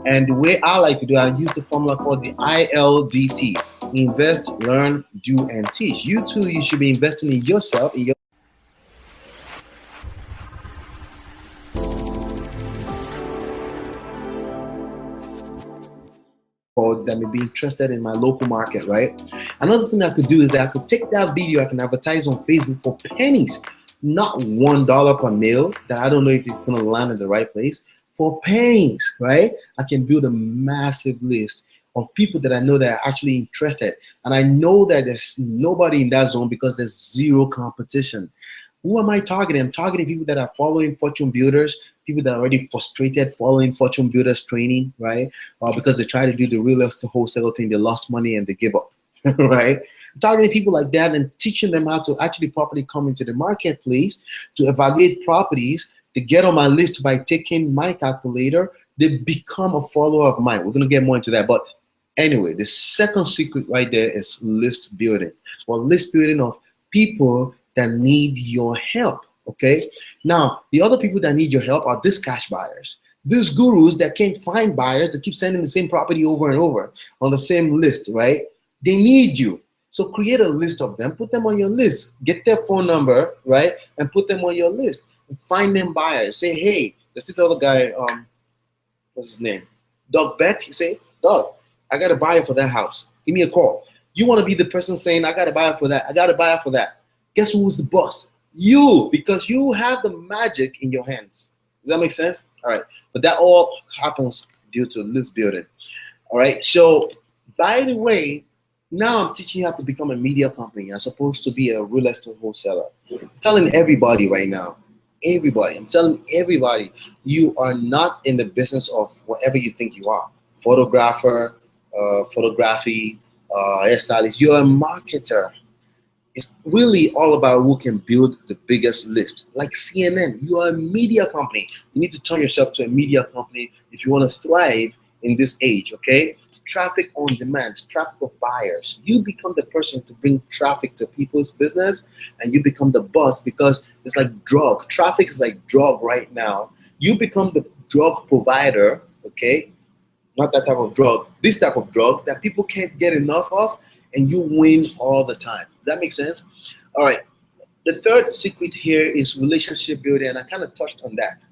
And the way I like to do it, I use the formula called the ILDT: invest, learn, do, and teach. You too, you should be investing in yourself, in your that may be interested in my local market, right? Another thing I could do is that I could take that video, I can advertise on Facebook for pennies, not $1 per mail that I don't know if it's going to land in the right place. For pennies, right? I can build a massive list of people that I know that are actually interested. And I know that there's nobody in that zone because there's zero competition. Who am I targeting? I'm targeting people that are following fortune builders, people that are already frustrated following fortune builders training, right? Because they try to do the real estate wholesale thing, they lost money and they give up, right? I'm targeting people like that and teaching them how to actually properly come into the marketplace, to evaluate properties. They get on my list by taking my calculator. They become a follower of mine. We're going to get more into that. But anyway, the second secret right there is list building. Well, list building of people that need your help, okay? Now, the other people that need your help are these cash buyers. These gurus that can't find buyers, that keep sending the same property over and over on the same list, right? They need you. So create a list of them, put them on your list, get their phone number, right? And put them on your list. And find them buyers. Say, hey, there's this other guy, what's his name? Doug Beck. You say, Doug, I got a buyer for that house. Give me a call. You want to be the person saying, I got a buyer for that. I got a buyer for that. Guess who's the boss? You, because you have the magic in your hands. Does that make sense? All right. But that all happens due to list building. All right. So, by the way, now I'm teaching you how to become a media company as opposed to be a real estate wholesaler. I'm telling everybody right now, I'm telling everybody, you are not in the business of whatever you think you are. Photographer, photography, hairstylist. You're a marketer. It's really all about who can build the biggest list. Like CNN, you are a media company. You need to turn yourself to a media company if you want to thrive in this age, okay? Traffic on demand, traffic of buyers. You become the person to bring traffic to people's business, and you become the boss because it's like drug. Traffic is like drug right now. You become the drug provider, okay? Not that type of drug, this type of drug that people can't get enough of, and you win all the time. Does that make sense? All right. The third secret here is relationship building, and I kind of touched on that.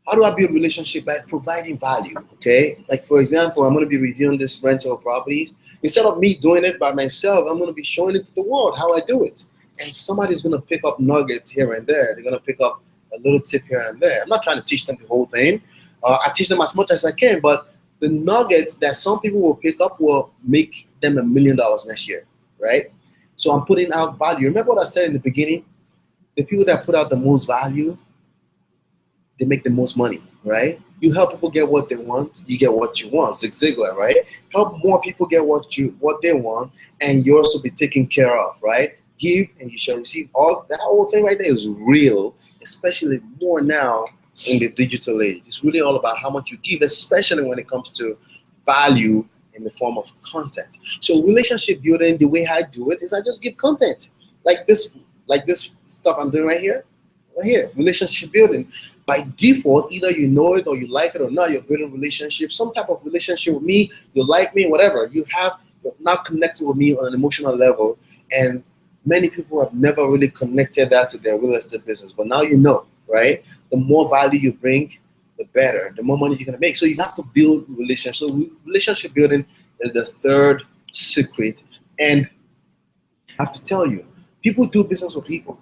How do I build relationship? By providing value, okay? Like, for example, I'm going to be reviewing this rental properties. Instead of me doing it by myself, I'm going to be showing it to the world how I do it. And somebody's going to pick up nuggets here and there. They're going to pick up a little tip here and there. I'm not trying to teach them the whole thing. I teach them as much as I can, but the nuggets that some people will pick up will make them $1 million next year, right? So I'm putting out value. Remember what I said in the beginning? The people that put out the most value, they make the most money, right? You help people get what they want, you get what you want. Zig Ziglar, right? Help more people get what they want, and you also be taken care of, right? Give and you shall receive. All that whole thing right there is real, especially more now in the digital age. It's really all about how much you give, especially when it comes to value in the form of content. So relationship building, the way I do it is I just give content like this stuff I'm doing right here. Relationship building. By default, either you know it or you like it or not, you're building a relationship, some type of relationship with me, you like me, whatever. You're now connected with me on an emotional level, and many people have never really connected that to their real estate business, but now you know, right? The more value you bring, the better, the more money you're gonna make. So you have to build relationships. So relationship building is the third secret. And I have to tell you, people do business with people,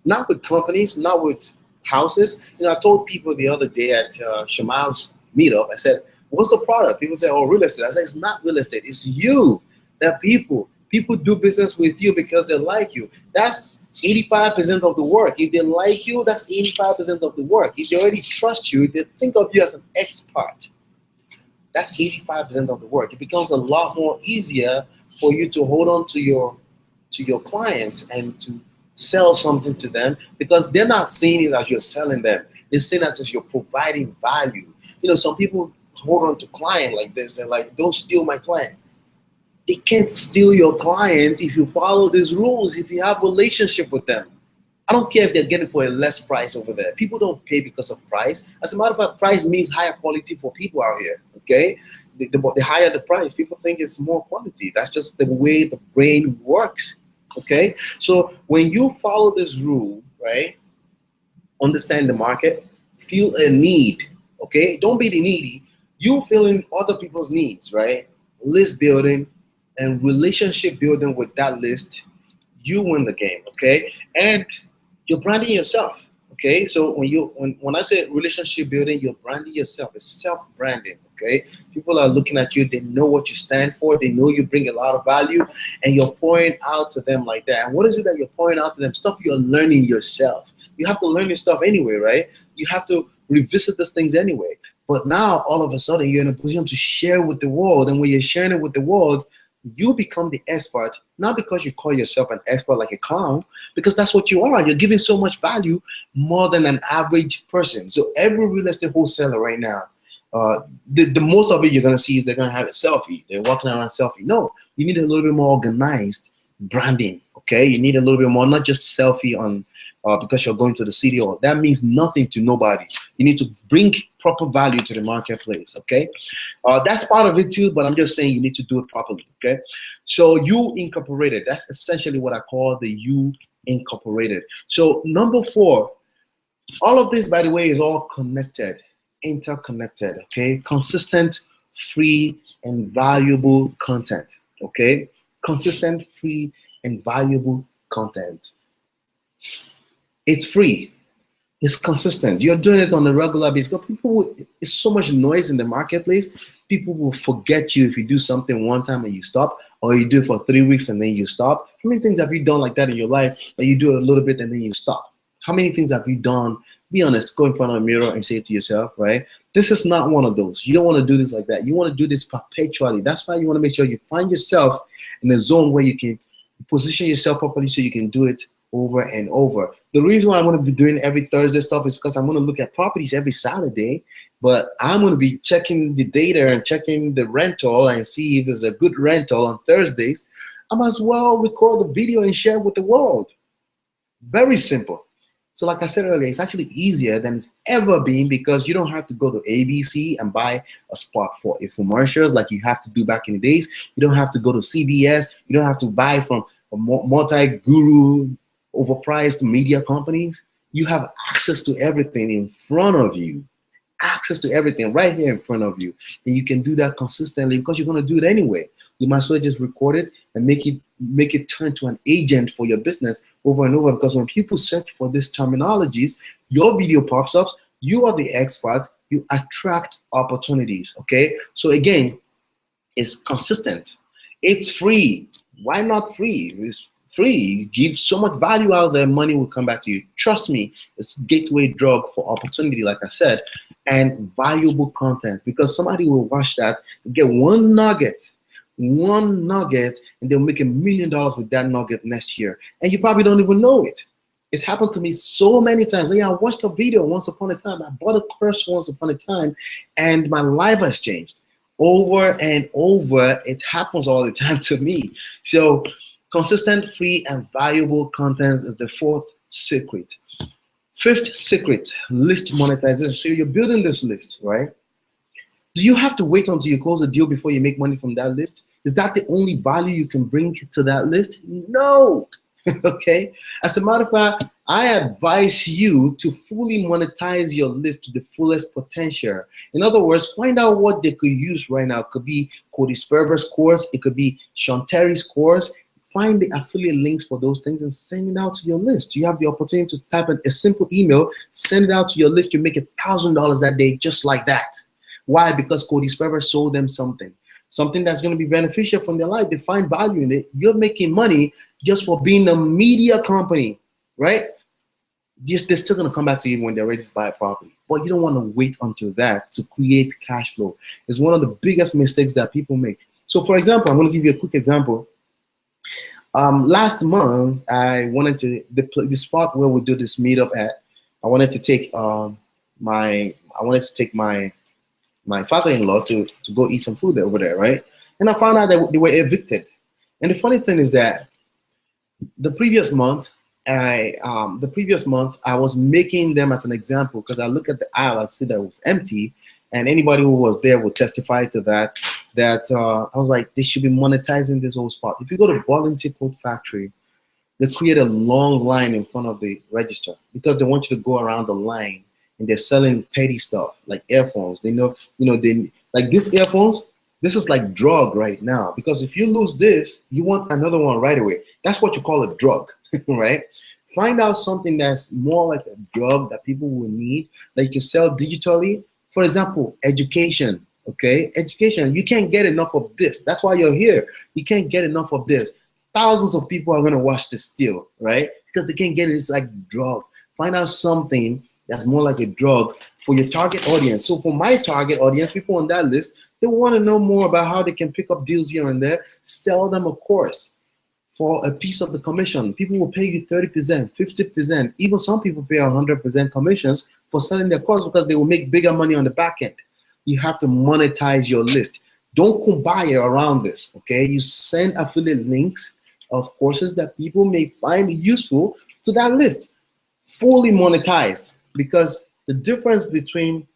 not with companies, not with houses. You know, I told people the other day at Shamal's meetup, I said, what's the product? People say, oh, real estate. I said, it's not real estate, it's you. That people do business with you because they like you. That's 85% of the work. If they like you, that's 85% of the work. If they already trust you, if they think of you as an expert, that's 85% of the work. It becomes a lot more easier for you to hold on to your clients and to sell something to them, because they're not seeing it as you're selling them. They're seeing it as you're providing value. You know, some people hold on to client like this and like, don't steal my client. They can't steal your client if you follow these rules, if you have a relationship with them. I don't care if they're getting for a less price over there. People don't pay because of price. As a matter of fact, price means higher quality for people out here, okay? The higher the price, people think it's more quality. That's just the way the brain works, okay? So when you follow this rule, right, understand the market, feel a need, okay? Don't be the needy. You feeling other people's needs, right? List building and relationship building with that list, you win the game, okay? And you're branding yourself, okay? So when I say relationship building, you're branding yourself. It's self-branding, okay? People are looking at you. They know what you stand for. They know you bring a lot of value, and you're pouring out to them like that. And what is it that you're pouring out to them? Stuff you're learning yourself. You have to learn your stuff anyway, right? You have to revisit these things anyway. But now, all of a sudden, you're in a position to share with the world. And when you're sharing it with the world, you become the expert, not because you call yourself an expert like a clown, because that's what you are. You're giving so much value, more than an average person. So every real estate wholesaler right now, the most of it you're going to see is they're going to have a selfie. They're walking around selfie. No, you need a little bit more organized branding, okay? You need a little bit more, not just selfie on because you're going to the city. Or that means nothing to nobody. You need to bring proper value to the marketplace, okay? That's part of it too, but I'm just saying you need to do it properly, okay? So you incorporated, that's essentially what I call the you incorporated. So number 4, all of this, by the way, is all connected, interconnected, okay? Consistent, free, and valuable content, okay? Consistent, free, and valuable content. It's free. It's consistent. You're doing it on a regular basis. People, it's so much noise in the marketplace. People will forget you if you do something one time and you stop, or you do it for 3 weeks and then you stop. How many things have you done like that in your life that you do it a little bit and then you stop? How many things have you done? Be honest, go in front of a mirror and say it to yourself, right? This is not one of those. You don't want to do this like that. You want to do this perpetually. That's why you want to make sure you find yourself in a zone where you can position yourself properly so you can do it over and over. The reason why I'm going to be doing every Thursday stuff is because I'm going to look at properties every Saturday, but I'm going to be checking the data and checking the rental and see if it's a good rental on Thursdays. I might as well record the video and share with the world. Very simple. So like I said earlier, it's actually easier than it's ever been because you don't have to go to ABC and buy a spot for infomercials like you have to do back in the days. You don't have to go to CBS. You don't have to buy from a multi-guru overpriced media companies. You have access to everything in front of you. Access to everything right here in front of you. And you can do that consistently because you're going to do it anyway. You might as well just record it and make it turn to an agent for your business over and over, because when people search for these terminologies, your video pops up, you are the expert, you attract opportunities, okay? So again, it's consistent. It's free. Why not free? It's free. You give so much value out there, money will come back to you. Trust me, it's gateway drug for opportunity, like I said, and valuable content, because somebody will watch that, get one nugget, and they'll make $1 million with that nugget next year. And you probably don't even know it. It's happened to me so many times. Oh, yeah, I watched a video once upon a time. I bought a course once upon a time, and my life has changed. Over and over, it happens all the time to me. So consistent, free, and valuable content is the 4th secret. 5th secret, list monetization. So you're building this list, right? Do you have to wait until you close a deal before you make money from that list? Is that the only value you can bring to that list? No. Okay. As a matter of fact, I advise you to fully monetize your list to the fullest potential. In other words, find out what they could use right now. It could be Cody Sperber's course. It could be Sean Terry's course. Find the affiliate links for those things and send it out to your list. You have the opportunity to type in a simple email, send it out to your list. You make $1,000 that day just like that. Why? Because Cody Sperber sold them something that's going to be beneficial from their life. They find value in it. You're making money just for being a media company, right? They're still going to come back to you when they're ready to buy a property. But you don't want to wait until that to create cash flow. It's one of the biggest mistakes that people make. So for example, I'm going to give you a quick example. Last month, I wanted to, the spot where we do this meetup at, I wanted to take my father-in-law to go eat some food over there, right? And I found out that they were evicted. And the funny thing is that the previous month, The previous month I was making them as an example because I look at the aisle, I see that it was empty, and anybody who was there will testify to that. I was like, they should be monetizing this whole spot. If you go to Burlington Coat Factory, they create a long line in front of the register because they want you to go around the line, and they're selling petty stuff like earphones. They know, they like these earphones. This is like drug right now because if you lose this, you want another one right away. That's what you call a drug, right? Find out something that's more like a drug that people will need that you can sell digitally. For example, education. Okay, education. You can't get enough of this. That's why you're here. You can't get enough of this. Thousands of people are gonna watch this still, right? Because they can't get it. It's like drug. Find out something that's more like a drug for your target audience. So for my target audience, people on that list, they want to know more about how they can pick up deals here and there. Sell them a course for a piece of the commission. People will pay you 30%, 50%. Even some people pay 100% commissions for selling their course because they will make bigger money on the back end. You have to monetize your list. Don't kumbaya around this, okay? You send affiliate links of courses that people may find useful to that list. Fully monetized, because the difference between,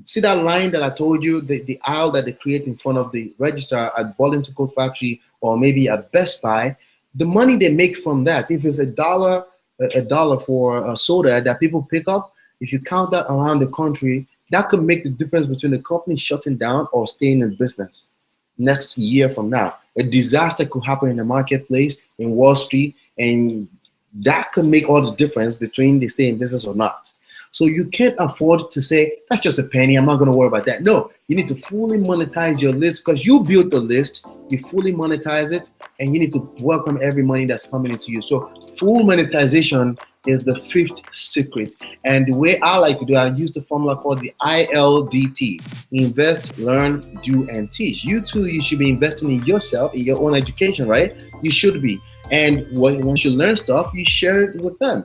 see that line that I told you, the aisle that they create in front of the register at Burlington Coat Factory or maybe at Best Buy, the money they make from that, if it's $1 for a soda that people pick up, if you count that around the country, that could make the difference between the company shutting down or staying in business next year from now. A disaster could happen in the marketplace, in Wall Street, and that could make all the difference between they stay in business or not. So you can't afford to say, that's just a penny, I'm not gonna worry about that. No, you need to fully monetize your list because you built the list, you fully monetize it, and you need to welcome every money that's coming into you. So full monetization is the fifth secret. And the way I like to do it, I use the formula called the ILDT. Invest, learn, do, and teach. You too, you should be investing in yourself, in your own education, right? You should be. And once you learn stuff, you share it with them.